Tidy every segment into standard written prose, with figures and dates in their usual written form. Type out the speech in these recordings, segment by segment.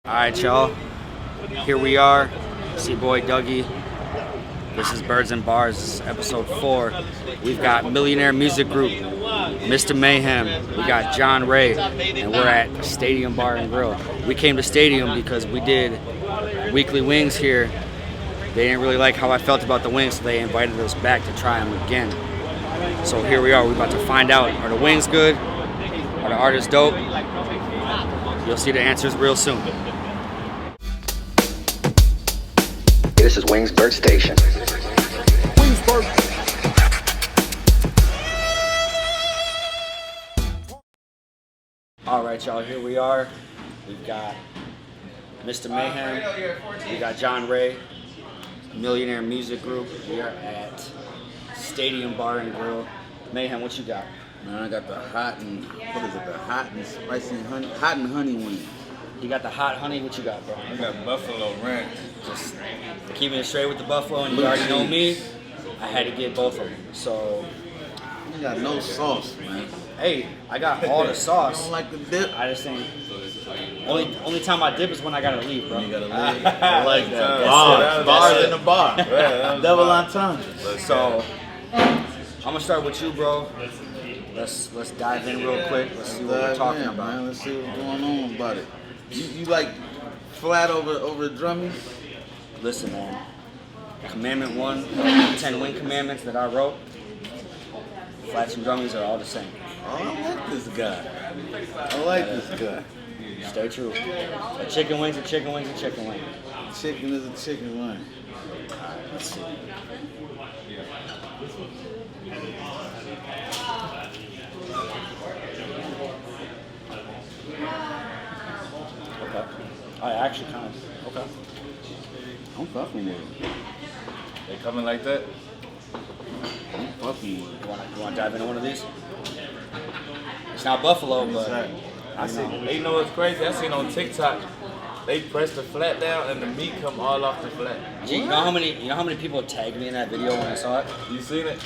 Alright, y'all. Here we are. It's your boy Dougie. This is Birds and Bars. This is episode 4. We've got Millionaire Muzic Group, Mista Maeham. We got JonRay, and we're at Stadium Bar and Grill. We came to Stadium because we did weekly wings here. They didn't really like how I felt about the wings, so they invited us back to try them again. So here we are. We're about to find out, are the wings good? Are the artists dope? You'll see the answers real soon. This is Wingsburg Station. Wingsburg. All right, y'all, here we are. We've got Mista Maeham. We got JonRay, Millionaire Muzic Group. We are at Stadium Bar and Grill. Maeham, what you got? Man, I got the hot and spicy honey, hot and honey wing. You got the hot honey. What you got, bro? I got buffalo ranch. Just keeping it straight with the buffalo, and you already know me. I had to get both of them. So, You got no sauce, man. hey, I got all the I sauce. don't like the dip. I just think only time I dip is when I gotta leave, bro. You gotta leave. I like that. That's Bars it. in the bar. Yeah, Double entendre. So, I'm gonna start with you, bro. Let's dive in real quick. Let's see what we're talking about. Man. Let's see what's going on about it. You like flat over drummies? Listen, man. Commandment 1, 10 wing commandments that I wrote. Flats and drummies are all the same. Oh, I like this guy. I like this guy. Stay true. A chicken wing's a chicken wing's a chicken wing. Chicken is a chicken wing. Alright, let's see. Okay. I actually kind of. Okay. I'm fucking with it. They coming like that? I'm fucking with it. You want to dive into one of these? It's not buffalo, but I see. You know what's crazy? I seen on TikTok, they press the flat down and the meat come all off the flat. Gee, you know how many people tagged me in that video when I saw it? You seen it?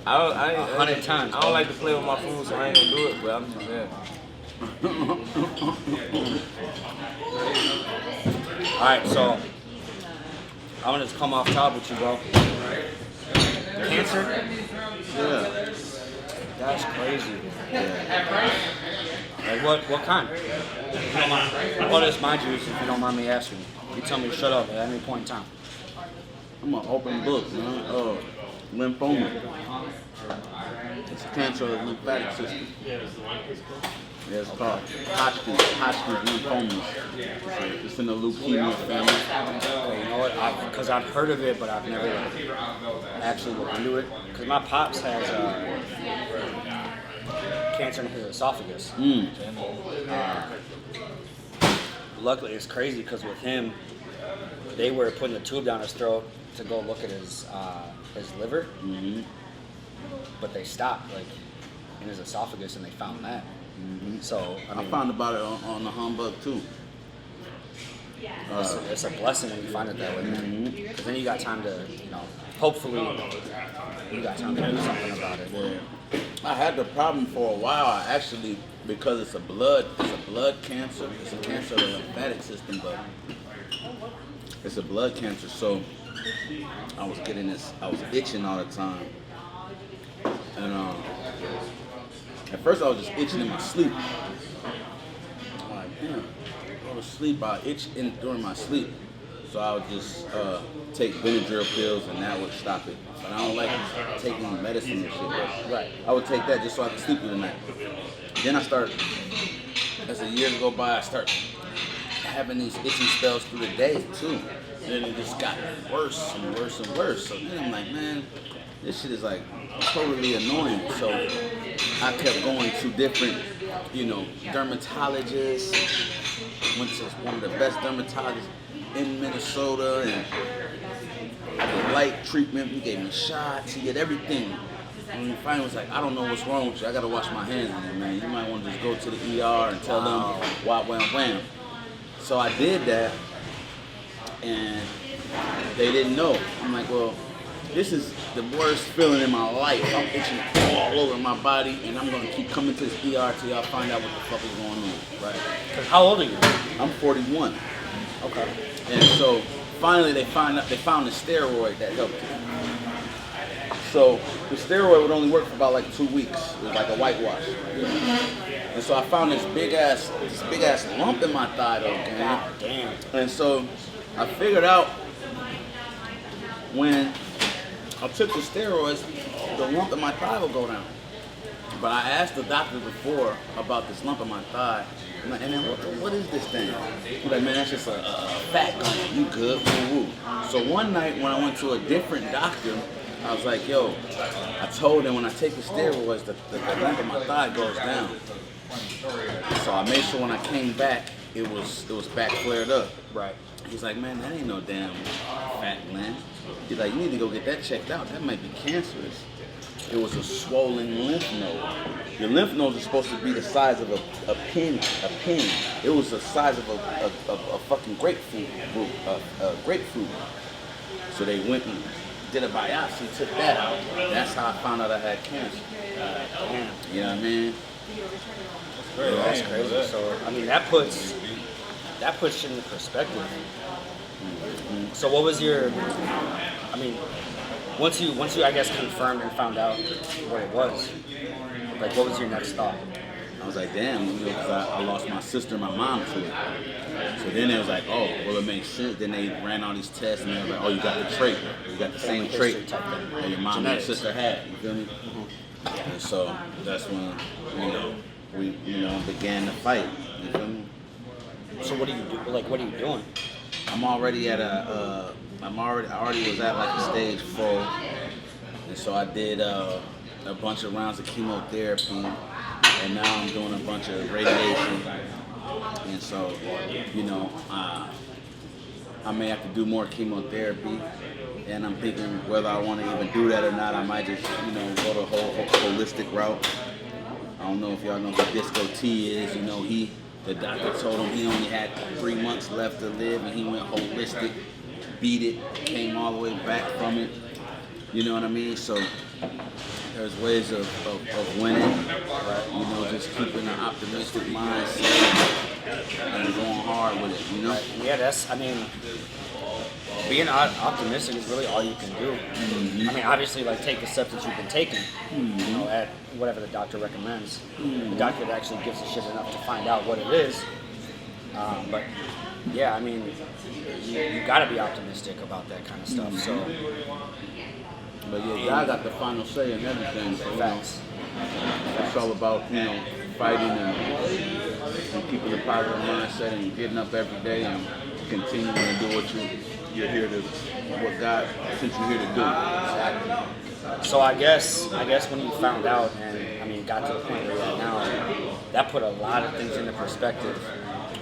I 100 times. I don't like to play with my food, so I ain't gonna do it. But I'm just saying. All right, so I'm gonna just come off top with you, bro. Cancer? Yeah. That's crazy. Like what kind? If you don't mind, well, it's my juice. If you don't mind me asking, you tell me to shut up at any point in time. I'm an open book, man. Lymphoma. It's a cancer of the lymphatic system. Yeah, it's called Hodgkin's lymphomas. It's in the leukemia family. Okay, you know what? Because I've heard of it, but I've never actually looked into it. Because my pops has cancer in his esophagus. Luckily, it's crazy because with him, they were putting the tube down his throat to go look at his liver, but they stopped in his esophagus and they found that. So I mean, found about it on the humbug too. it's a blessing when you find it that way, man. Because then you got time to, hopefully you got time to do something about it. Yeah. I had the problem for a while. I actually, because it's a blood cancer. It's a cancer of the lymphatic system, but it's a blood cancer. So I was itching all the time, and at first I was just itching in my sleep. I'm like, damn, I go to sleep, I itch during my sleep. So I would just take Benadryl pills and that would stop it. But I don't like taking medicine and shit. But Right. I would take that just so I could sleep through the night. Then as the years go by, I start having these itching spells through the day too. And then it just got worse and worse and worse. So then I'm like, man, this shit is like totally annoying. So I kept going to different, dermatologists. Went to one of the best dermatologists in Minnesota, and I did light treatment. He gave me shots. He did everything. And finally was like, I don't know what's wrong with you. I gotta wash my hands of you, man. You might want to just go to the ER and tell them wham. So I did that, and they didn't know. I'm like, well, this is the worst feeling in my life. I'm itching all over my body, and I'm gonna keep coming to this ER till y'all find out what the fuck is going on. Right. 'Cause how old are you? I'm 41. Okay. And so finally they found the steroid that helped it. So the steroid would only work for about like 2 weeks. It was like a whitewash. And so I found this big ass lump in my thigh though, man. God damn. And so I figured out when I took the steroids, the lump in my thigh will go down. But I asked the doctor before about this lump in my thigh. I'm like, and then what is this thing? He's like, man, that's just a fat gland. You good? Woo woo. So one night when I went to a different doctor, I was like, yo, I told him when I take the steroids, the lump in my thigh goes down. So I made sure when I came back, it was back flared up. Right. He's like, man, that ain't no damn fat gland. He's like, you need to go get that checked out. That might be cancerous. It was a swollen lymph node. Your lymph nodes are supposed to be the size of a pin. It was the size of a fucking grapefruit. So they went and did a biopsy, took that out. That's how I found out I had cancer. Damn. You know what I mean? That's crazy. So I mean that puts shit into perspective. So what was your? I mean, once you I guess confirmed and found out what it was, like what was your next thought? I was like, damn, you know, 'cause I lost my sister and my mom to it. So then it was like, oh, well, it makes sense. Then they ran all these tests and they were like, oh, you got the trait. You got the same trait that your mom and your sister had. You feel me? Mm-hmm. And so that's when, we began to fight. You feel me? So what do you do? Like, what are you doing? I'm already at I already was at like a stage 4. And so I did a bunch of rounds of chemotherapy. And now I'm doing a bunch of radiation. And so, I may have to do more chemotherapy. And I'm thinking whether I want to even do that or not. I might just, go the whole holistic route. I don't know if y'all know who Disco T is. The doctor told him he only had 3 months left to live, and he went holistic, beat it, came all the way back from it. You know what I mean? So there's ways of winning, right? Just keeping an optimistic mindset and going hard with it, Right. Yeah, being optimistic is really all you can do. Mm-hmm. I mean, obviously, like, take the steps that you've been taking, at whatever the doctor recommends. The doctor that actually gives a shit enough to find out what it is. But, yeah, I mean, you gotta be optimistic about that kind of stuff, so. But yeah, God got the final say in everything. So, Facts. It's all about, fighting and keeping a positive mindset and getting up every day and continuing to do what you're here to, what God sent you here to do. Exactly. So I guess when you found out and got to the point where you're at now, that put a lot of things into perspective.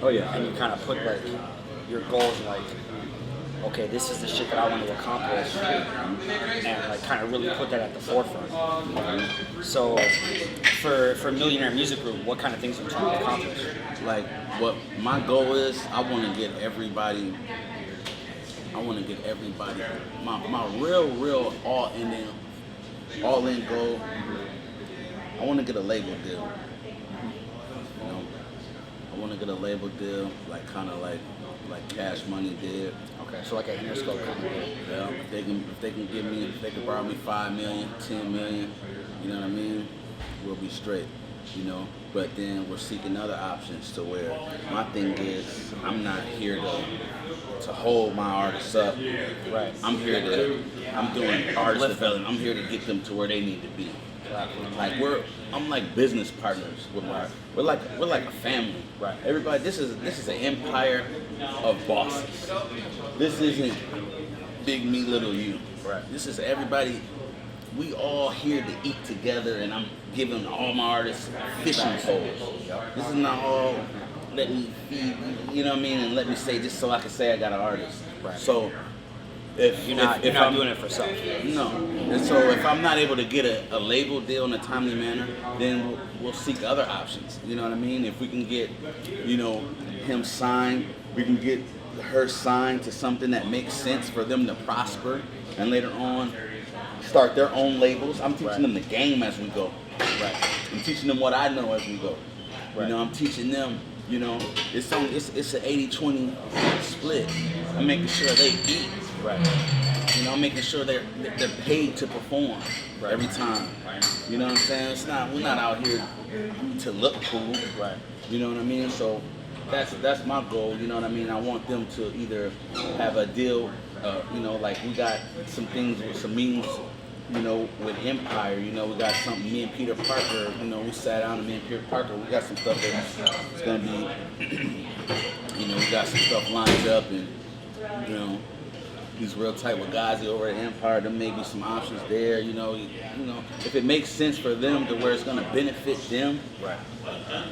Oh yeah. And you kind of put like your goals like, okay, this is the shit that I want to accomplish, and like kind of really put that at the forefront. So for Millionaire Muzic Group, what kind of things are you trying to accomplish? Like what my goal is, I want to get everybody. My real all in goal. I want to get a label deal. I want to get a label deal, like kind of like Cash Money did. Okay, so like an Interscope kind of deal. Yeah, if they can borrow me $5 million, $10 million, you know what I mean? We'll be straight, But then we're seeking other options to where my thing is, I'm not here to hold my artists up. Right. I'm doing artist development. I'm here to get them to where they need to be. Like I'm like business partners with we're like a family. Right. Everybody, this is an empire of bosses. This isn't big me, little you. Right. This is everybody. We all here to eat together, and I'm giving all my artists fishing poles. This is not all let me feed, you know what I mean, and let me say just so I can say I got an artist. Right. So if you're not doing it for self. No. And so if I'm not able to get a label deal in a timely manner, then we'll seek other options. You know what I mean? If we can get, him signed, we can get her signed to something that makes sense for them to prosper, and later on, start their own labels. I'm teaching Right. them the game as we go. Right. I'm teaching them what I know as we go. Right. You know, I'm teaching them, you know, it's an 80-20 split. I'm making sure they eat. Right. You know, I'm making sure they're paid to perform Right. every time. You know what I'm saying? We're not out here to look cool. Right. You know what I mean? So that's my goal. You know what I mean? I want them to either have a deal. You know, like we got some things with some meetings. You know, with Empire. You know, we got something. Me and Peter Parker. You know, we sat down and me and Peter Parker. We got some stuff that's gonna be. You know, we got some stuff lined up and you know. He's real tight with guys over at Empire. There may be some options there, you know. If it makes sense for them to where it's gonna benefit them, Right.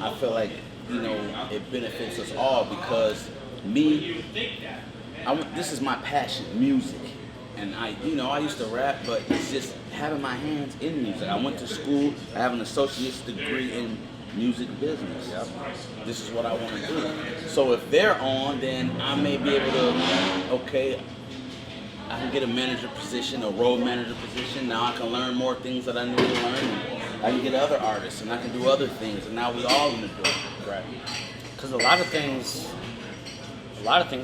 I feel like you know it benefits us all because me, this is my passion, music, and I used to rap, but it's just having my hands in music. I went to school. I have an associate's degree in music business. Yep. This is what I want to do. So if they're on, then I may be able to, okay. I can get a manager position, a road manager position. Now I can learn more things that I need to learn. And I can get other artists, and I can do other things. And now we all gonna do it. Right. Because a lot of things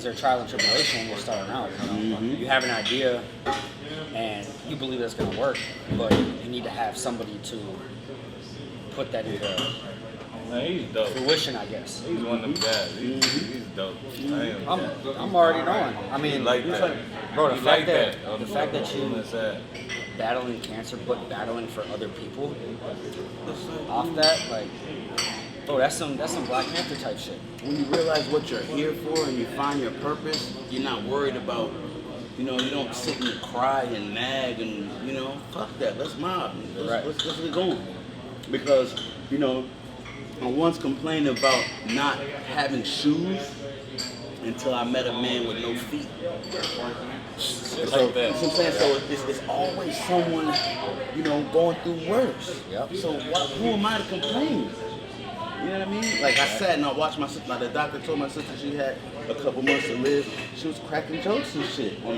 are trial and tribulation when you're starting out. You know? Mm-hmm. You have an idea, and you believe it's gonna work, but you need to have somebody to put that into Man, he's dope. fruition, I guess. He's one of them guys. He's dope. I'm already knowing. I mean, like that. bro, the You fact like that you That's that. battling cancer, but battling for other people, off that, like, bro, that's some Black Panther type shit. When you realize what you're here for and you find your purpose, you're not worried about, you don't sit and cry and nag and, fuck that. Let's mob. Let's get going. Because, I once complained about not having shoes until I met a man with no feet. So, Like that. you know what I'm saying? So it's always someone, going through worse. Yep. So who am I to complain? You know what I mean? Like I sat and I watched my sister. Like the doctor told my sister she had a couple months to live. She was cracking jokes and shit on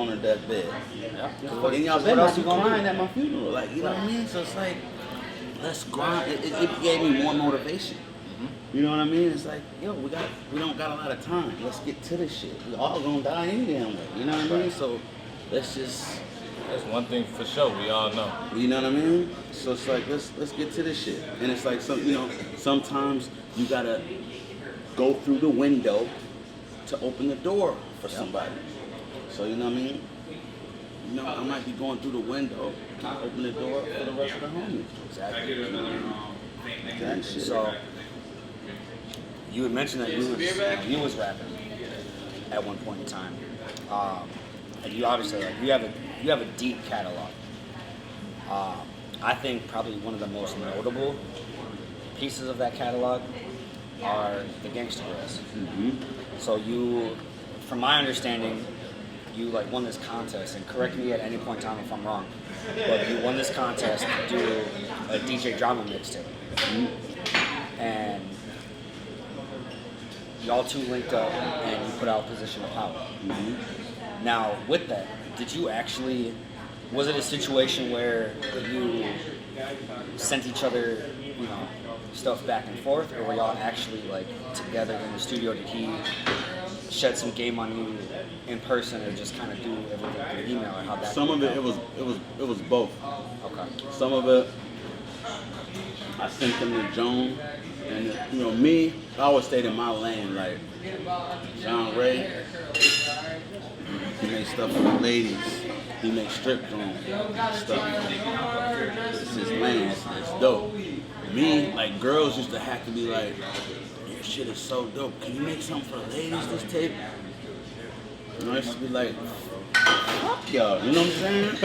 her deathbed. Yeah. And y'all better not be crying at my funeral. Like, you know what I mean? So it's like, let's grind. It gave me more motivation. You know what I mean? It's like, yo, we don't got a lot of time. Let's get to this shit. We all gonna die any damn way. You know what I mean? So let's just. That's one thing for sure. We all know. You know what I mean? So it's like let's get to this shit. And it's like sometimes you gotta go through the window to open the door for somebody. So you know what I mean? I might be going through the window to open the door for the rest of the homies. Exactly. That shit. So you had mentioned that you was rapping at one point in time, and you obviously you have a deep catalog. I think probably one of the most notable pieces of that catalog are the Gangsta Girls. Mm-hmm. So you, from my understanding, you won this contest, and correct me at any point in time if I'm wrong, but you won this contest to do a DJ drama mixtape. And y'all two linked up and you put out Position of Power. Mm-hmm. Now, with that, was it a situation where you sent each other, stuff back and forth, or were y'all actually together in the studio? Did he shed some game on you in person, or just kind of do everything through email, or how that? Some of it was both. Okay. Some of it I sent them to Joan, and me, I always stayed in my lane. Like JonRay, he makes stuff for the ladies. He makes strip joint stuff. It's his lane. It's dope. Me, girls used to have to be like, your shit is so dope. Can you make something for the ladies this tape? I used to be like, fuck y'all, you know what I'm saying?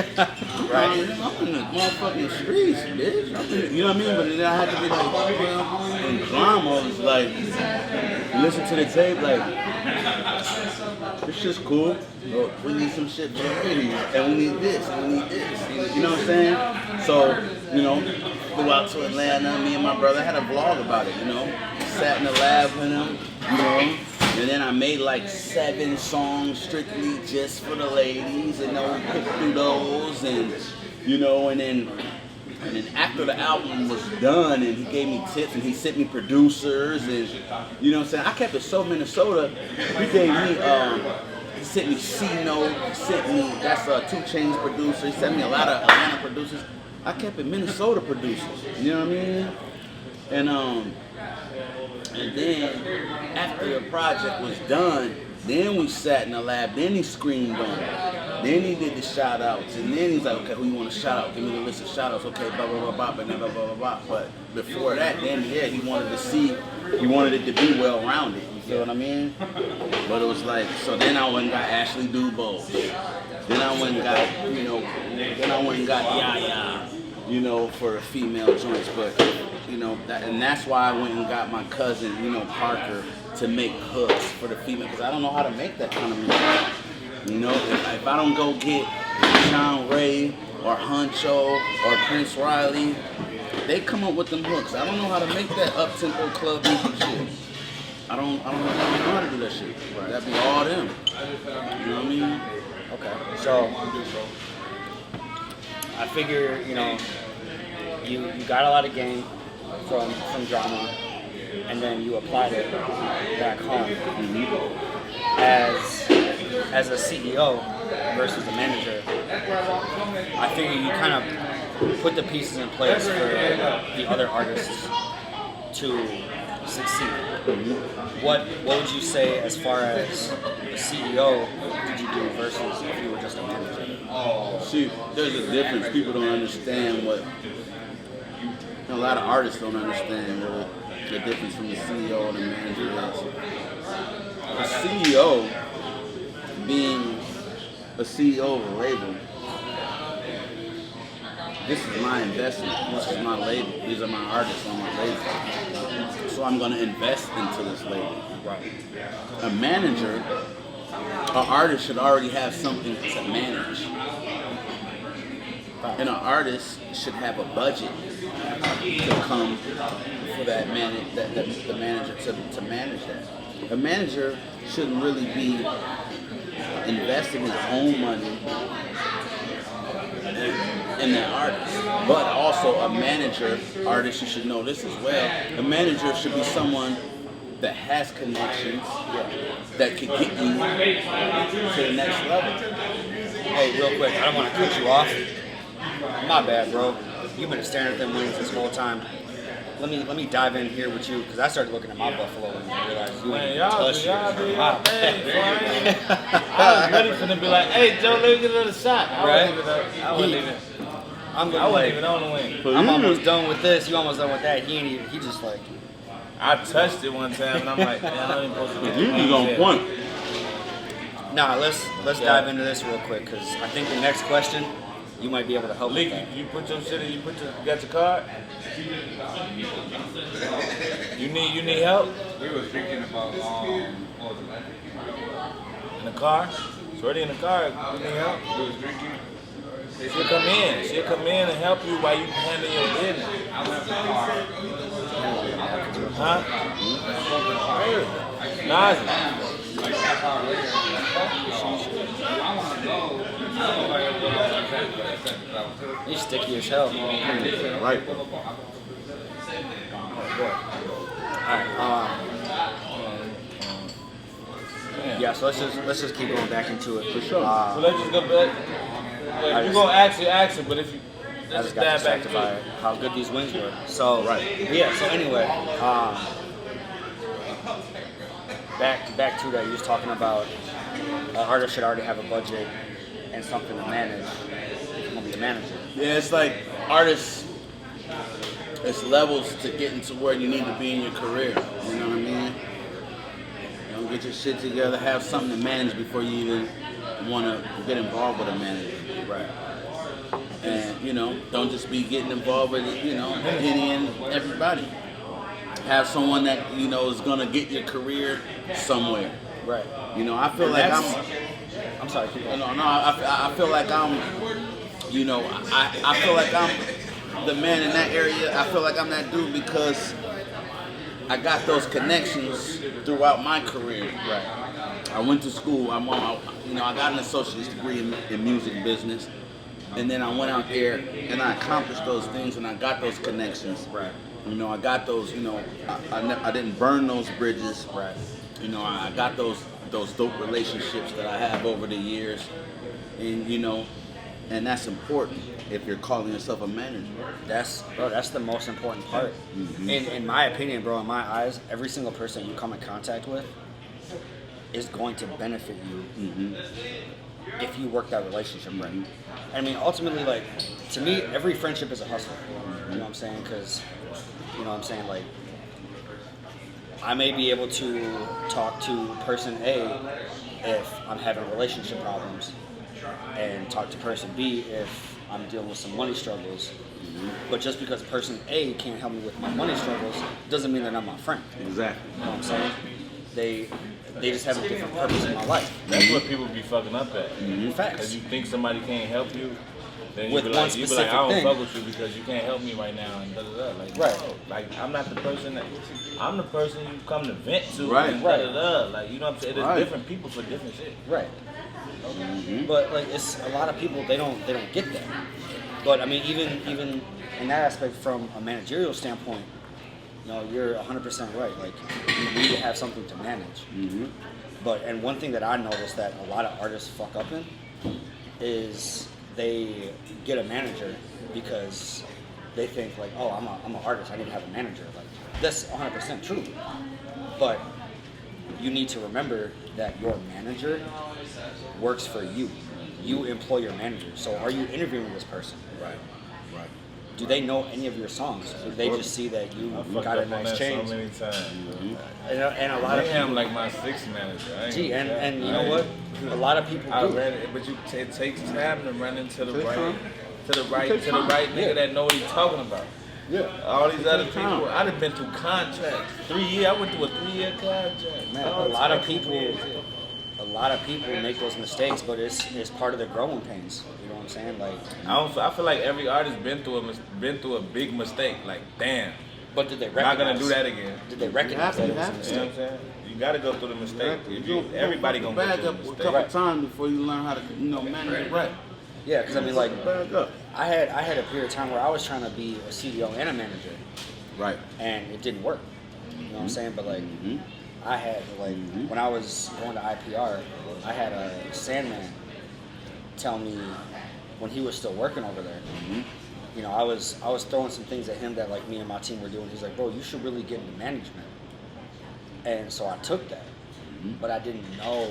Right. I'm in the motherfucking streets, bitch. You know what I mean? But then I had to be and drama was listen to the tape, this shit's cool. But we need some shit for the ladies, and we need this, and we need this. You know what I'm saying? So, flew out to Atlanta, me and my brother had a vlog about it, Sat in the lab with him, And then I made like 7 songs strictly just for the ladies, and then we picked through those, and you know, and then after the album was done, and he gave me tips, and he sent me producers, and you know what I'm saying. I kept it so Minnesota. He gave me he sent me C-Note, he sent me that's a 2 Chainz producer. He sent me a lot of Atlanta producers. I kept it Minnesota producers. You know what I mean? And then after the project was done, then we sat in the lab, then he screamed on it. Then he did the shout outs, and then he's like, okay, who you want to shout out? Give me the list of shout outs, okay, blah, blah, blah, blah, blah, blah, blah, blah. But before that, then yeah, he wanted it to be well rounded, you feel what I mean? But it was like, so then I went and got Ashley Dubose. Then I went and got, Yaya, you know, for the female joints, but you know, and that's why I went and got my cousin, you know, Parker, to make hooks for the female, because I don't know how to make that kind of music. You know, if I don't go get JonRay or Honcho or Prince Riley, they come up with them hooks. I don't know how to make that up-tempo club music shit. I don't know how to do that shit. That'd be all them. You know what I mean? Okay. So I figure, you know, you got a lot of game from drama, and then you applied it back home. As a CEO versus a manager, I figure you kind of put the pieces in place for the other artists to succeed. What would you say as far as the CEO did you do versus if you were just a manager? See, there's a difference. People don't understand what. A lot of artists don't understand what the difference from the CEO and the manager is. The CEO, being a CEO of a label, this is my investment. This is my label. These are my artists on my label. So I'm going to invest into this label. Right. A manager, an artist should already have something to manage. And an artist should have a budget to come for the manager to manage that. A manager shouldn't really be investing his own money in that artist. But also a manager, artist, you should know this as well. A manager should be someone that has connections that could get you to the next level. Hey, real quick, I don't want to cut you off. My bad, bro. You've been staring at them wings this whole time. Let me dive in here with you, because I started looking at my buffalo and I realized you ain't touched it. I was ready for them to be like, hey, Joe, let me get another shot. I wasn't even on the wing. I'm almost done with this. You almost done with that. He ain't even. He just like. I touched it one time and I'm like, man, I ain't supposed to get You on point. Nah, let's dive into this real quick, because I think the next question you might be able to help with that. You put your shit in, you got your card? You need help? We was thinking about what was it? In the car? It's already in the car. You need help? We was drinking. She'll come in. She'll come in and help you while you handle your business. I left the car. Huh? Nazi. Like half hour later, I want to know. He's sticky as hell. Right. Alright. Yeah. So let's just keep going back into it. For sure. So let's just go back. Like, you're going to ask it, but if you... I Let's just just got dive back distracted to by it. how good these wings were. So Right. Yeah. So anyway, back to that. You was talking about an artist should already have a budget and something to manage. If you're gonna be a manager. Yeah, it's like artists, it's levels to getting to where you need to be in your career. You know what I mean? You know, get your shit together, have something to manage before you even want to get involved with a manager. Right. And, you know, don't just be getting involved with, you know, any and everybody. Have someone that, you know, is going to get your career somewhere. Right. You know, I feel And like I'm sorry, keep going. I feel like I'm, you know, I feel like I'm the man in that area. I feel like I'm that dude because I got those connections throughout my career. Right. I went to school. I got an associate's degree in music business, and then I went out there and I accomplished those things, and I got those connections. Right. I got those. I didn't burn those bridges. Right. I got those dope relationships that I have over the years, and that's important if you're calling yourself a manager. That's the most important part. Mm-hmm. In my opinion, bro, in my eyes, every single person you come in contact with is going to benefit you if you work that relationship right. I mean, ultimately, like, to me, every friendship is a hustle. You know what I'm saying? Because, like, I may be able to talk to person A if I'm having relationship problems, and talk to person B if I'm dealing with some money struggles. But just because person A can't help me with my money struggles doesn't mean they're not my friend. Exactly. You know what I'm saying? They just have a different purpose in my life. That's what people be fucking up at. Facts. Because you think somebody can't help you, then With you be one like, specific I don't thing. fuck with you because you can't help me right now, and da da da. Like, Right. no, like I'm not the person I'm the person you come to vent to, Right. and da da da. Like, you know what I'm saying? There's Right. different people for different shit. Right. But like, it's a lot of people they don't get that. But I mean, even in that aspect, from a managerial standpoint, you're 100% right. Like, you need to have something to manage. And one thing that I noticed that a lot of artists fuck up in is they get a manager because they think like, oh, I'm an artist, I need to have a manager. Like, that's 100% true. But you need to remember that your manager works for you. You employ your manager. So are you interviewing this person? Right. Do they know any of your songs? Or do they just see that you I fucked got a up on nice that change? so many times. And a lot of I'm people, like my sixth manager. I ain't gee, gonna cap. and you know what? A lot of people I do. ran it, but it takes time to run into the Take right, time. to the right nigga that know what he's talking about. Yeah. All these other time. people, I'd have been through contracts. 3 years, I went through a 3-year contract. Man, All a lot of types people weird shit. make those mistakes, but it's part of their growing pains. You know what I'm saying? Like, I feel like every artist been through a big mistake. Like, damn, but did they I'm recognize? not gonna do that again. Did they recognize that it was a You know what I'm mistake? saying? You gotta go through the mistake. Everybody gonna go bag through up the a mistake. couple Right. times before you learn how to manage it right. Yeah, because I mean, like, Bag up. I had a period of time where I was trying to be a CDO and a manager, Right. and it didn't work. You know what I'm saying? But like, I had like when I was going to IPR, I had a Sandman tell me when he was still working over there. I was throwing some things at him that like me and my team were doing. He's like, bro, you should really get into management. And so I took that, but I didn't know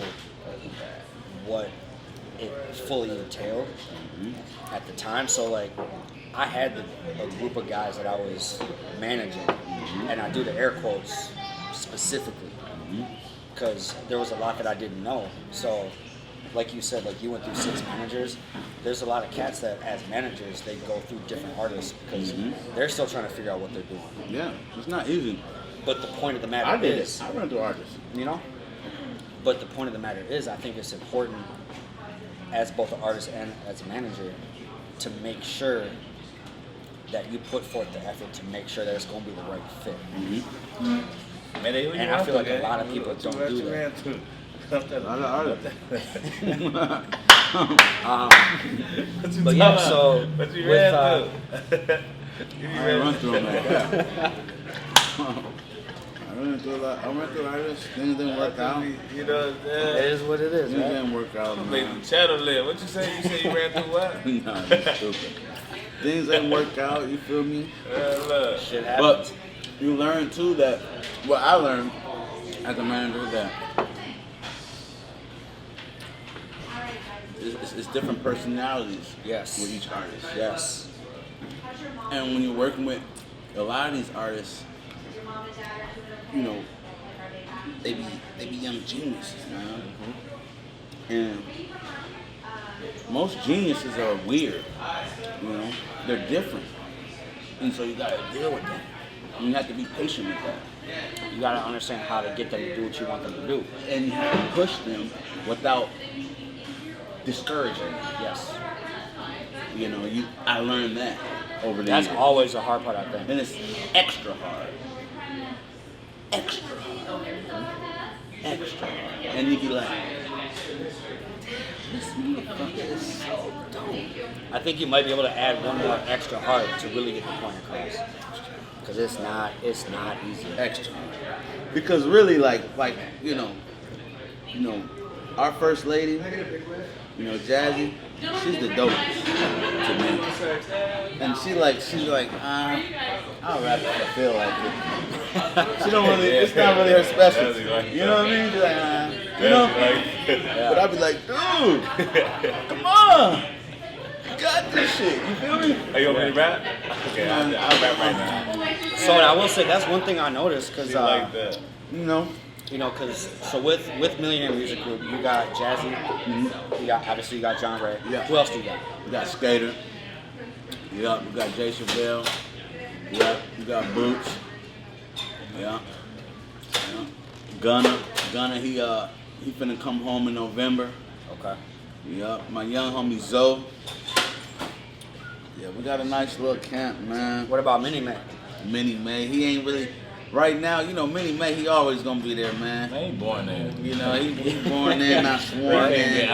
what it fully entailed at the time. So like, I had a group of guys that I was managing, and I do the air quotes specifically because there was a lot that I didn't know. So, like you said, like you went through 6 managers. There's a lot of cats that, as managers, they go through different artists because they're still trying to figure out what they're doing. Yeah. It's not easy. But the point of the matter I did is, it. I run through artists. But the point of the matter is, I think it's important as both an artist and as a manager to make sure that you put forth the effort to make sure that it's going to be the right fit. Man, who you And I run feel like through, a lot of gang? people What you- don't what do you that. ran through? A lot of artists. What you But yeah, talking so about? What you with, ran through? I run through them like that. I run through a lot. I went through artists. Things didn't work out. You know what I'm saying? It is what it is, Things right? didn't work out. Made Man. the channel live. What you say? You say you ran through what? Nah, that's stupid. Things didn't work out. You feel me? Look. Shit happens. But you learn too that what I learned as a manager that it's different personalities Yes. with each artist. Yes. And when you're working with a lot of these artists, they be young geniuses, man. And most geniuses are weird, they're different. And so you gotta deal with that. And you have to be patient with that. You got to understand how to get them to do what you want them to do. And you have to push them without discouraging them. Yes. I learned that over the That's years. always the hard part, I think. And it's extra hard. extra. And you be like, this motherfucker is so dope. I think you might be able to add one more extra hard to really get the point across. Because it's not easy. Extra. Because really, like you know, our first lady, Jazzy, she's the dopest to me. And she's like, I'll rap if I feel like it. She don't really, it's not really her specialty. You know what I mean? She's like, But I'll be like, dude, come on. You got this shit. You feel me? Are you want me to rap? Okay, I'll rap right now. So I will say that's one thing I noticed because Like that. because with Millionaire Muzic Group, you got Jazzy, you got JonRay. Yeah. Who else do you got? You got Skater. Yeah, you got Jay Chevelle. Yeah, you got Boots. Yeah. Gunna, he finna come home in November. Okay. Yeah, my young homie Zoe. Yeah, we got a nice little camp, man. What about Mini Man? Mini May, he ain't really. Right now, Mini May, he always gonna be there, man. I ain't born there. He born there, not sworn in.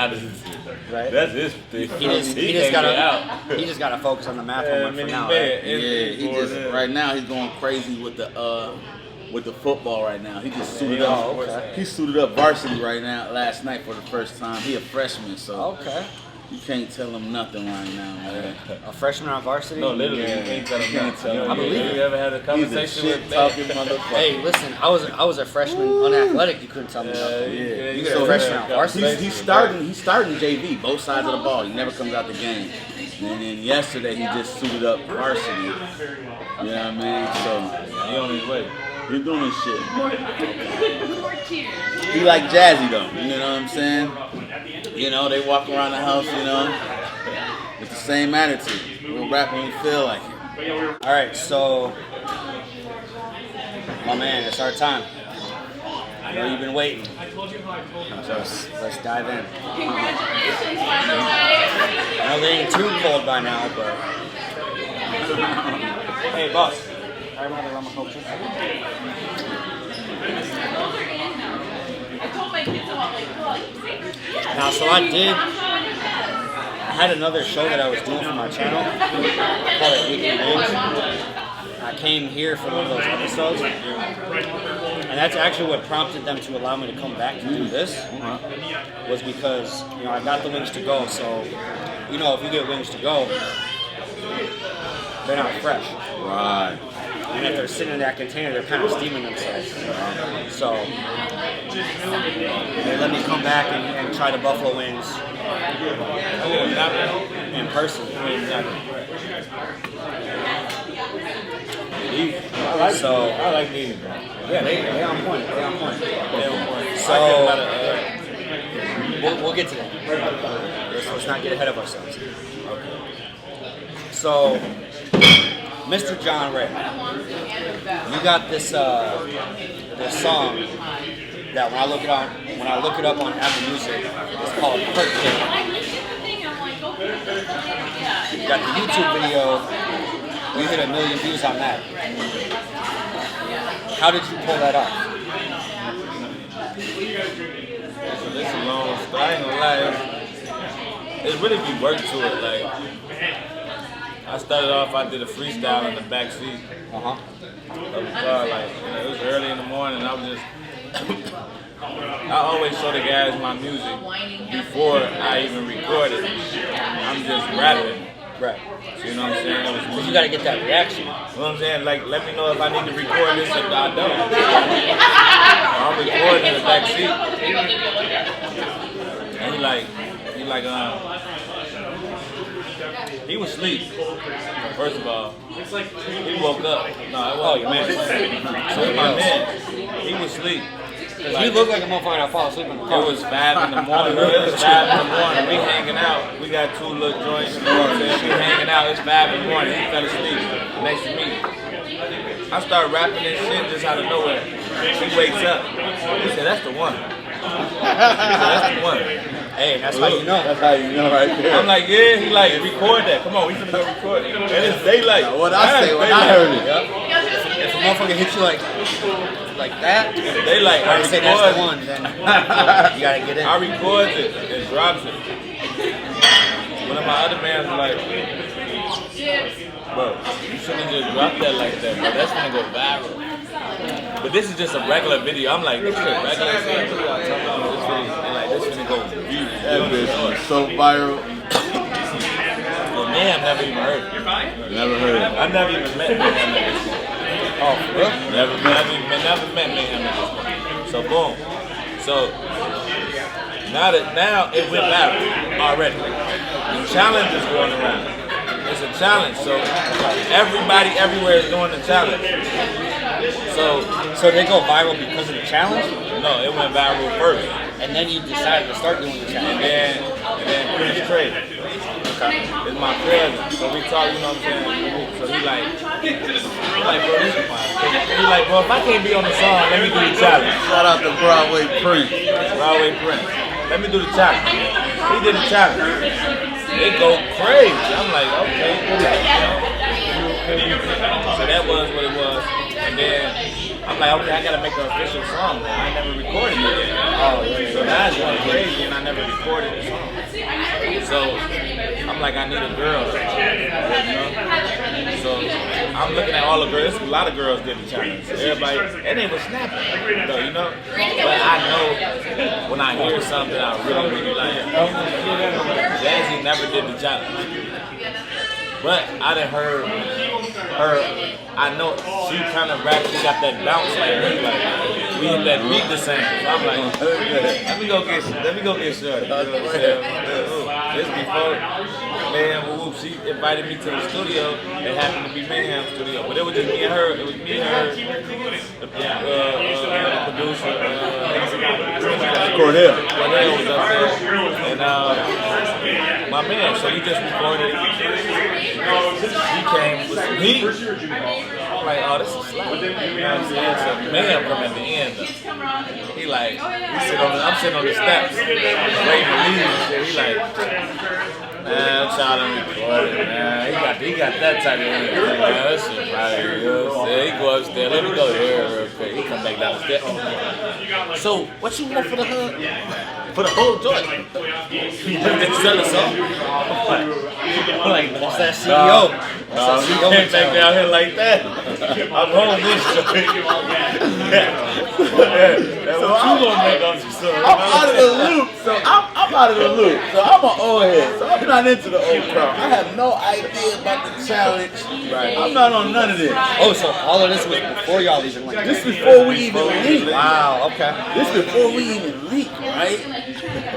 Right. That's his thing. He just gotta focus on the math homework for now. Right? Yeah, right now he's going crazy with the football right now. He just suited up. Oh, okay. He suited up varsity right now last night for the first time. He a freshman, so Okay. you can't tell him nothing right now, man. A freshman on varsity? No, literally, you can't tell him nothing. I believe it. You ever had a He's a conversation shit with talking motherfucker. Hey, listen, I was a freshman unathletic. You couldn't tell me nothing. You get a freshman on varsity. He's starting JV, both sides of the ball. He never comes out the game. And then yesterday he just suited up varsity. You know what I mean? So He on his way. he's doing his shit. He like Jazzy though. You know what I'm saying? They walk around the house, with the same attitude. We'll rap when we feel like it. All right, so my man, it's our time. I know you've been waiting. So let's dive in. I know they ain't too cold by now, but hey, boss. I remember I'm a coach. Now, so I had another show that I was doing for my channel called it Weekly Wings. I came here for one of those episodes, and that's actually what prompted them to allow me to come back to do this. Was because I got the wings to go. So if you get wings to go, they're not fresh. Right. And if they're sitting in that container, they're kind of steaming themselves. So they let me come back and try the buffalo wings in person. I like these. Yeah, they on point. So we'll get to that. Let's not get ahead of ourselves. Okay. So, Mr. JonRay, you got this song that when I look it up on Apple Music, it's called Hurt Kid. You got the YouTube video. You hit 1 million views on that. How did you pull that off? So this is long. I ain't gonna lie. It really be work to it. Like I started off, I did a freestyle in the back seat of the car. Like it was early in the morning. I was just. I always show the guys my music before I even record it. I'm just rapping. Right. You know what I'm saying? Because you got to get that reaction. You know what I'm saying? Like, let me know if I need to record this if I don't. I'm recording in the back seat. And he was asleep. First of all, he woke up. No, it wasn't your man. So my man, he was asleep. You look like a motherfucker that fall asleep in the car. It was 5 in the morning. We hanging out. We got 2 little joints. You know what I'm saying? We hanging out. It's 5 in the morning. He fell asleep next to me. I started rapping this shit just out of nowhere. He wakes up. He said, "That's the one." He said, "That's the one." Hey, that's how you know. That's how you know right there. I'm like, yeah. He like, record that. Come on, we finna go record it. And it's daylight. What I say when I heard it. If motherfucker hits you like that, They like, I say that's the one, then you gotta get in. I records it and drops it. One of my other mans was like, bro, you shouldn't just drop that like that, bro. That's gonna go viral. But this is just a regular video. I'm like, this shit regular. This video, and like, this finna go view. That bitch is so viral. Well, Maeham never even heard it. Never heard it. I never even met Maeham. Oh, for real? Never met Maeham. So boom. So now it went viral already. The challenge is going around. It's a challenge. So everybody everywhere is doing the challenge. So they go viral because of the challenge, no, it went viral first. and then you decided to start doing the challenge. And then Prince Trey. It's my cousin. So we talk, you know what I'm saying? So he like, bro, this is fine. He like, bro, if I can't be on the song, let me do the challenge. Shout out to Broadway Prince. Broadway Prince. Let me do the challenge. He did the challenge. They go crazy. I'm like, okay. So that was what it was. And then I'm like, okay, I gotta make an official song now. I never recorded it yet. So now it's going crazy and I never recorded the song. So I'm like, I need a girl. You know? So I'm looking at all the girls. A lot of girls did the challenge. Everybody, and they was snapping, though, you know? But I know when I hear something I really, really like. Jazzy never did the challenge. But I done heard her, I know she kind of rap, she got that bounce like me, like we hit that beat the same. So I'm like, let me go get shorty. You know what I'm saying? This before, man, whoop, she invited me to the studio. It happened to be Maeham studio, but it was just me and her. It was me and her, the producer, Cordell. Cordell was up there, and my man. So he just recorded. He came with some heat. I'm like, oh, this is slap. You know what I'm saying? So Maeham come at the end. He like, I'm sitting on the steps, waiting to leave and shit. He like, man, I'm trying to record it, man. He got that type of energy. Man, that shit right here. You know what I'm saying? He go upstairs, let me go here real quick. He come back down the steps. So, what you want for the hood? For the whole joint? You didn't sell a song? I'm like, what's that CEO? No, you can't back down here like that. I'm home this joint. So what you gonna make up some stuff? I'm out of the loop, so I'm out of the loop. So I'm an old head, so I'm not into the old crowd. I have no idea about the challenge. Right. I'm not on none of this. Oh, so all of this was before y'all even like This before we even leak. Wow, okay. This before we even leak, right?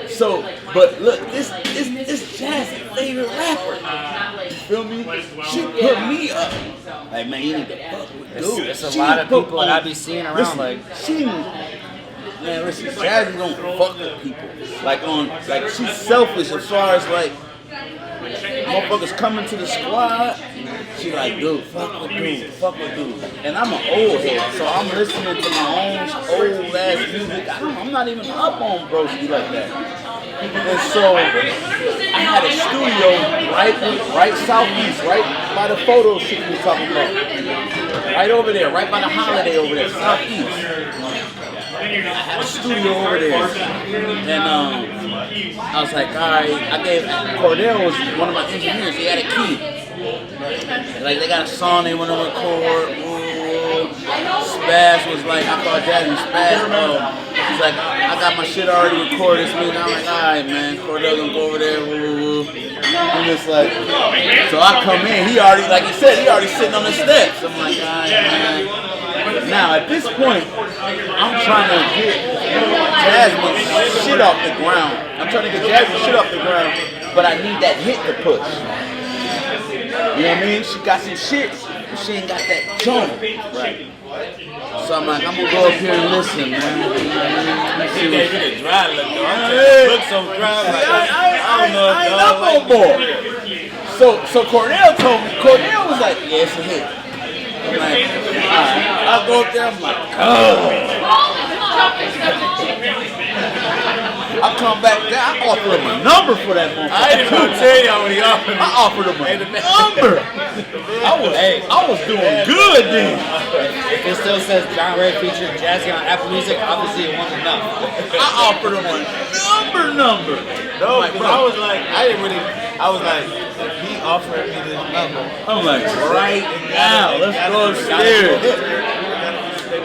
So, but look, this Jazzy's favorite rapper. You feel me? She put me up. Like, man, you need to fuck with dude. It's a She lot of put people on- that I be seeing around, listen, like- man, listen, Jazzy don't fuck with people. Like she's selfish as far as like motherfuckers coming to the squad. She like, dude, fuck with dude. And I'm an old head, so I'm listening to my own old ass music. I'm not even up on broski like that. And so I had a studio right southeast, right by the photo shoot we was talking about. Right over there, right by the Holiday over there, southeast. I had a studio over there. And I was like, all right, Cordell was one of my engineers, he had a key. Like they got a song they want to record. Spaz was like, I called Jazzy Spaz. He's like, I got my shit already recorded. I'm like, alright man, Cordell gonna go over there. And it's like, so I come in, he already, like he said, he already sitting on the steps. I'm like, alright man. Now at this point, I'm trying to get Jazzy's shit off the ground. But I need that hit to push. You know what I mean? She got some shit, but she ain't got that tone. Right. So I'm like, I'm gonna go up here and listen, man. He gave you the dry look, though. Look so dry. Like, I don't know. I ain't up on board. So Cordell told me, Cordell was like, yeah, it's a hit. I'm like, alright. I go up there, I'm like, I come back there, I offer him a number for that motherfucker. I ain't gonna tell y'all what he offered. I offered him a number. I was doing good then. If it still says JonRay featuring Jazzy on Apple Music, obviously it wasn't enough. I offered him a number. No, because I was like, if he offered me this number, I'm like, right now, let's go upstairs.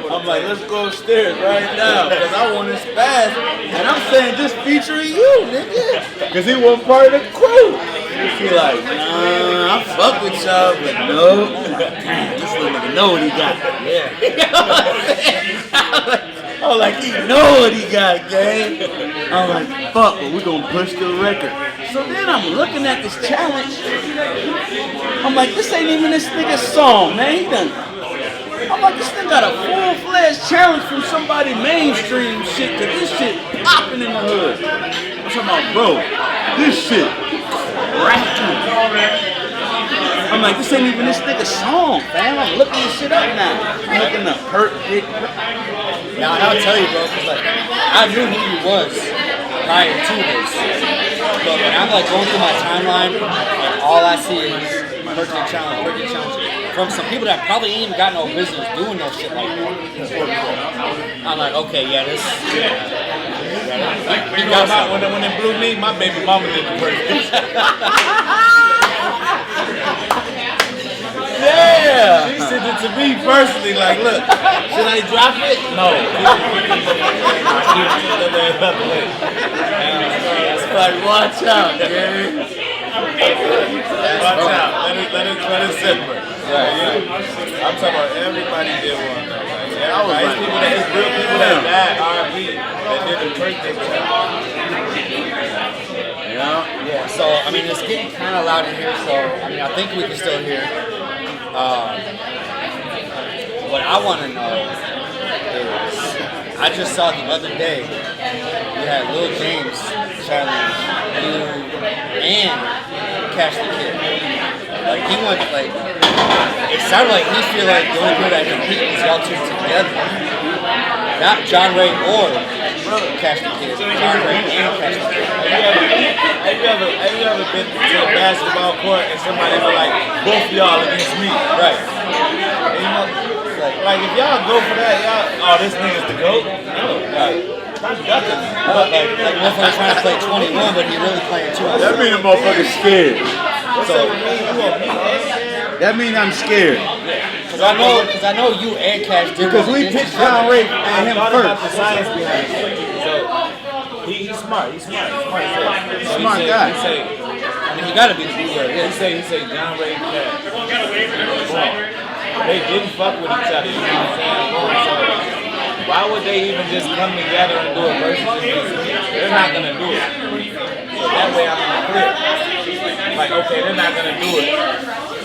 I'm like, let's go upstairs right now, because I want to spaz. And I'm saying, just featuring you, nigga. Because he wasn't part of the crew. He like, nah, I fuck with y'all, but no. I'm like, damn, this little nigga know what he got. Yeah. I was like, he know what he got, gang. I'm like, fuck, but we gonna push the record. So then I'm looking at this challenge. I'm like, this ain't even this nigga's song, man. He done. I'm like, this thing got a full-fledged challenge from somebody mainstream shit, cause this shit popping in the hood. I'm talking about, bro, this shit cracking. I'm like, this ain't even this nigga's song, fam. I'm looking this shit up now. I'm looking up Hurt Big. Now, I'll tell you, bro, because like, I knew who he was prior to this. But when I'm like going through my timeline, and all I see is birthday challenge from some people that probably ain't even got no business doing no shit like that. I'm like, okay, yeah, this. like, when it blew me, my baby mama did the birthday. Yeah! She sent it to me personally, like, look, should I drop it? No. Like, watch out, Gary. Watch out. Let it separate. Right. I'm talking about everybody did one. Like, I was like, it's real people that died, R&B, that did the birthday challenge. Yeah, so, I mean, it's getting kind of loud in here, so, I mean, I think we can still hear. What I want to know is, I just saw the other day, you had Lil Jamez challenge you and Cash the Kid. Like, he went, like, it sounded like he feel like the only people that compete is y'all two together. Not JonRay or Cash the Kid. JonRay and Cash the Kid. Have you ever been to a basketball court and somebody was like, both of y'all against me? Right. And, you know, like if y'all go for that, y'all, this nigga's the GOAT. No, like motherfucker trying to play 21, but he really playing 2. that mean the motherfucker's scared. That mean I'm scared. Because I know you and Cash did. Because we picked JonRay and him about first. the science behind it. So he's smart. He's smart. Smart guy. I mean, he gotta be the bluebird. He say JonRay and Cash. They didn't fuck with each other. You know what I'm saying? So why would they even just come together and do a versus? They're not gonna do it. So that way I'm clear. Like, okay, they're not gonna do it.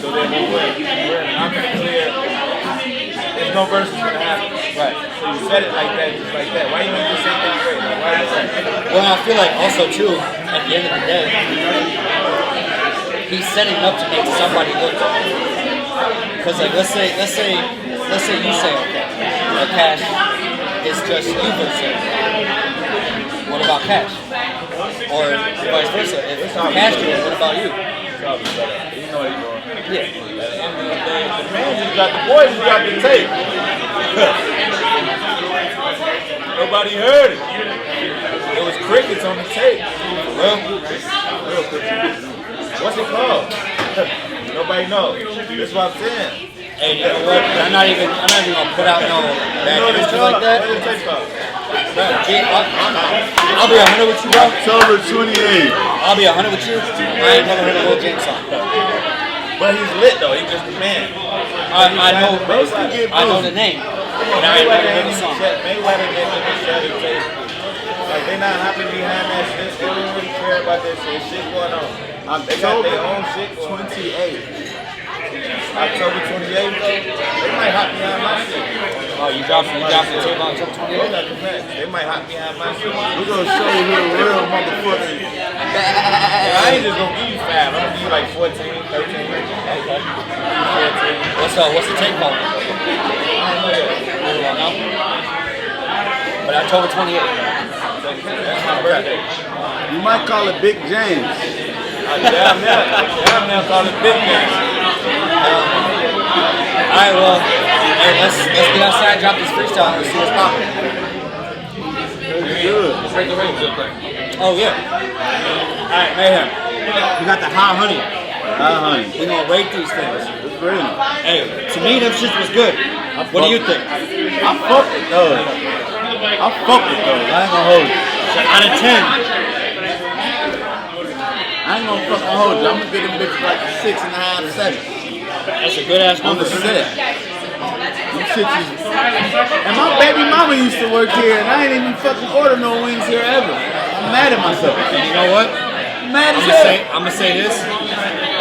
So then I'm clear. There's no versus gonna happen. Right. So you said it like that, just like that. Why you ain't just say things right? Like, why is that? Well, I feel like also too, at the end of the day, he's setting up to make somebody look good. Because like let's say you say, okay, Cash is just you versus. What about Cash? Or vice versa. If Cash did it, what about you? You know what he's doing. Yeah. The man just got the boy just got the tape. Nobody heard it. It was crickets on the tape. Real crickets. What's it called? Nobody knows. That's what I'm saying. Hey, you know what? I'm not even gonna put out no bad images like that. What is the tape called? I'll be 100 with you, bro. October 28th. I'll be 100 with you. I ain't never heard a Lil Jamez song. But he's lit though. He's just a man. I know the name. But I ain't never heard the song. Mayweather didn't share the tape. Like they not hopping behind that shit. They don't really care about that shit. Shit going on. They got their own shit. 28. October 28th though. They might hop behind my shit. Oh, you dropped the tape on October 28th? They might hop behind my shit. We're going to show you who the real motherfucker is. I ain't just gonna give you 5. I'm gonna give you like 14, 13. Okay. 14. What's the tape called? I don't know yet. No? But October 28th. That's my birthday. You might call it Big James. Damn now call it Big Man. Alright, well, hey, let's get outside, drop this freestyle, and see what's popping. Oh, yeah. Alright, Mayhem. We got the hot honey. We're gonna rate these things. It's great. Hey, to me, them shit was good. What do you think? I fuck with those. I ain't gonna hold you. Out of 10. I ain't gonna fucking hold you. I'm gonna give them bitches like a 6.5, 7. That's a good ass On number. the set. And my baby mama used to work here, and I ain't even fucking order no wings here ever. I'm mad at myself. You know what? I'm mad as hell. I'm gonna say this.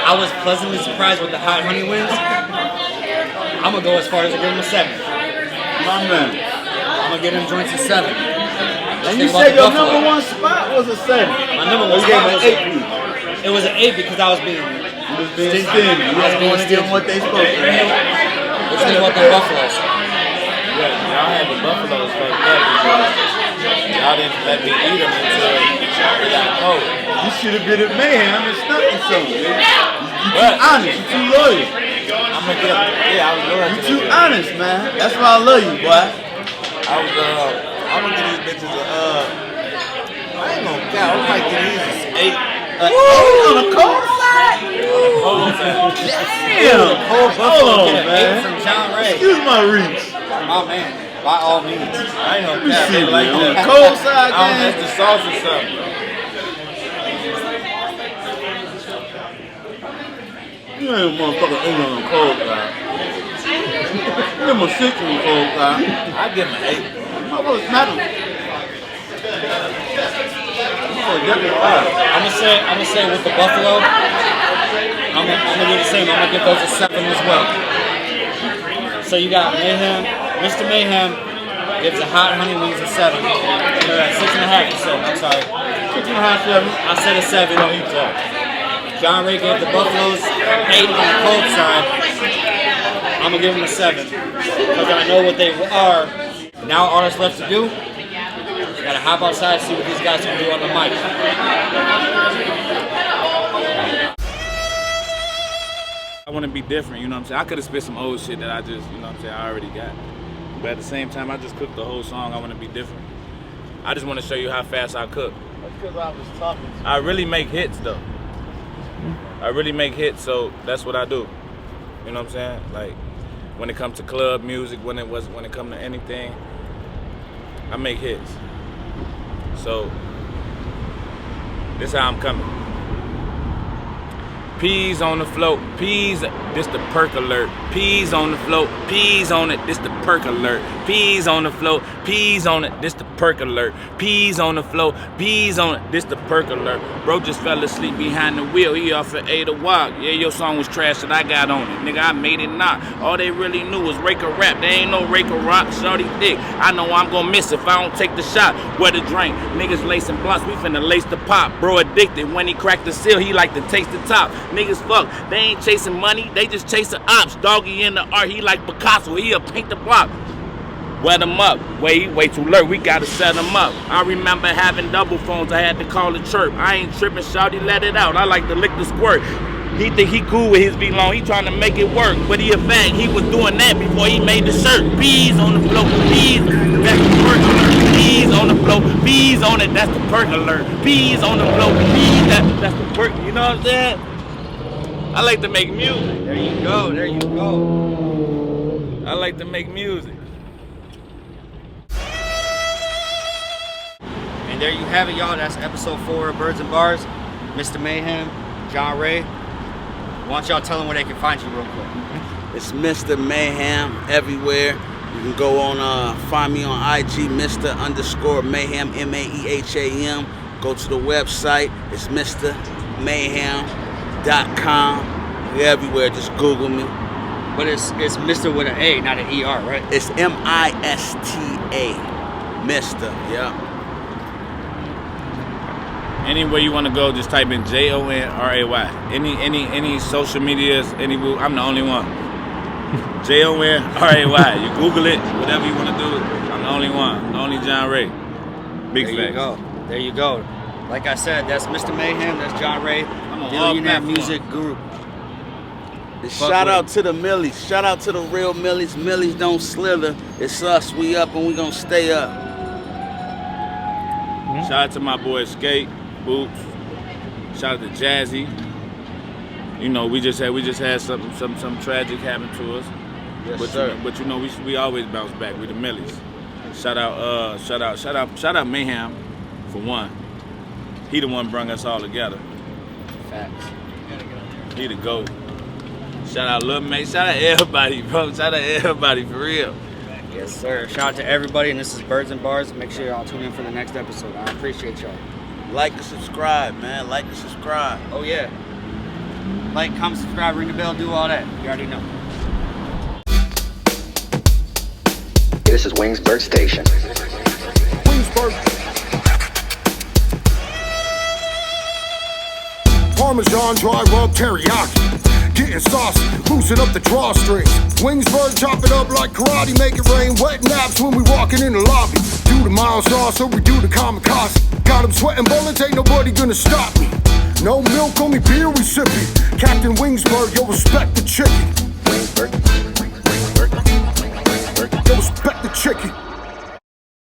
I was pleasantly surprised with the hot honey wings. I'm gonna go as far as to give them a 7. My man. I'm gonna give them joints a 7. And you said your number one spot was a 7. My number one spot was it was an 8 because I was being stingy. You I was being want to give them what they supposed to. What you think about the buffaloes? Yeah, y'all had the buffaloes fucked up because y'all didn't let me eat them until they got cold. You should have been at Mayhem and stunting something. You too honest. You too loyal. I'm gonna get, yeah, I was loyal You to too them. honest, man. That's why I love you, boy. I'm gonna give these bitches I ain't gonna count. I'm like give these 8. On the cold side? Cold side. Damn. Whole buffalo get an 8 man. from JonRay. Excuse my reach. Oh man, by all means. I ain't gonna count. See, They like on the that. cold side, I don't man. have the sauce or something. You ain't a motherfucking 8 on the cold side. You ain't a 6 on the cold side. I give them an 8. Motherfuckers matter. I'm gonna say with the buffalo, I'm gonna do the same. I'm gonna give those a 7 as well. So you got Mayhem, Mista Maeham gives the hot honey wings a 7. They're at 6.5. You said, I'm sorry. 6.5, 7. I said a 7. JonRay gave the buffaloes 8 on the cold side. I'm gonna give them a 7 because I know what they are. Now all that's left to do. Gotta hop outside and see what these guys can do on the mic. I want to be different, you know what I'm saying? I could have spit some old shit that I just, you know what I'm saying, I already got. But at the same time, I just cooked the whole song. I want to be different. I just want to show you how fast I cook. That's because I was talking to I really make hits, though. I really make hits, so that's what I do. You know what I'm saying? Like, when it comes to club music, when it comes to anything, I make hits. So, this how I'm coming. Peas on the float, peas, this the perk alert. Peas on the float, peas on it, this the perk alert. Peas on the float, peas on it, this the perk alert. Peas on the float, peas on it, this the perk alert. Bro just fell asleep behind the wheel, he off at 8 o'clock. Yeah, your song was trash that I got on it. Nigga, I made it not. All they really knew was rake or rap. They ain't no rake or rock, shorty dick. I know I'm gonna miss if I don't take the shot. Where the drink? Niggas lacing blocks, we finna lace the pop. Bro addicted, when he cracked the seal, he like to taste the top. Niggas fuck, they ain't chasing money, they just chasing ops. Doggy in the art, he like Picasso, he'll paint the block. Wet him up, way too late, we gotta set him up. I remember having double phones, I had to call the chirp. I ain't tripping, shawty, let it out, I like to lick the squirt. He think he cool with his V-Long, he trying to make it work. But he a fag, he was doing that before he made the shirt. Bees on the floor, bees, that's the perk alert. Bees on the floor, bees on it, that's the perk alert. Bees on the floor, bees, that's the perk, you know what I'm saying? I like to make music. There you go, there you go. I like to make music. And there you have it, y'all. That's episode 4 of Birds and Bars. Mista Maeham, JonRay. Why don't y'all tell them where they can find you real quick? It's Mista Maeham everywhere. You can go on, find me on IG, Mista_Maeham, M-A-E-H-A-M. Go to the website. It's MistaMaeham.com. We're everywhere. Just Google me. But it's Mista with an A, not an E-R, right? It's M-I-S-T-A. Mista, yeah. Anywhere you want to go, just type in JonRay. Any social medias, I'm the only one. JonRay. You Google it, whatever you want to do. I'm the only one. I'm the only JonRay. Big There facts. you go. There you go. Like I said, that's Mista Maeham, that's JonRay, I'm on all Millionaire platforms. Muzic Group. Shout out to the Millies. Shout out to the real Millies. Millies don't slither. It's us. We up and we gonna stay up. Shout out to my boy Skate, Boots. Shout out to Jazzy. You know, we just had some tragic happen to us. Yes, But sir. you know, we always bounce back. We the Millies. Shout out Mayhem for one. He the one brung us all together. Facts. He the GOAT. Shout out Lil May. Shout out everybody, bro. Shout out everybody for real. Yes, sir. Shout out to everybody, and this is Birds and Bars. Make sure y'all tune in for the next episode. I appreciate y'all. Like and subscribe, man. Like and subscribe. Oh, yeah. Like, comment, subscribe, ring the bell, do all that. You already know. This is Wingsburg Station. Wingsburg. Parmesan, dry rub, teriyaki. Getting saucy, loosen up the drawstrings. Wingsburg, chop it up like karate, make it rain. Wet naps when we walking in the lobby. Do the mild sauce, so we do the kamikaze. Got 'em sweating bullets, ain't nobody gonna stop me. No milk, only beer we sipping. Captain Wingsburg, yo, respect the chicken. Wingsburg. Wingsburg. Wingsburg. Yo, respect the chicken.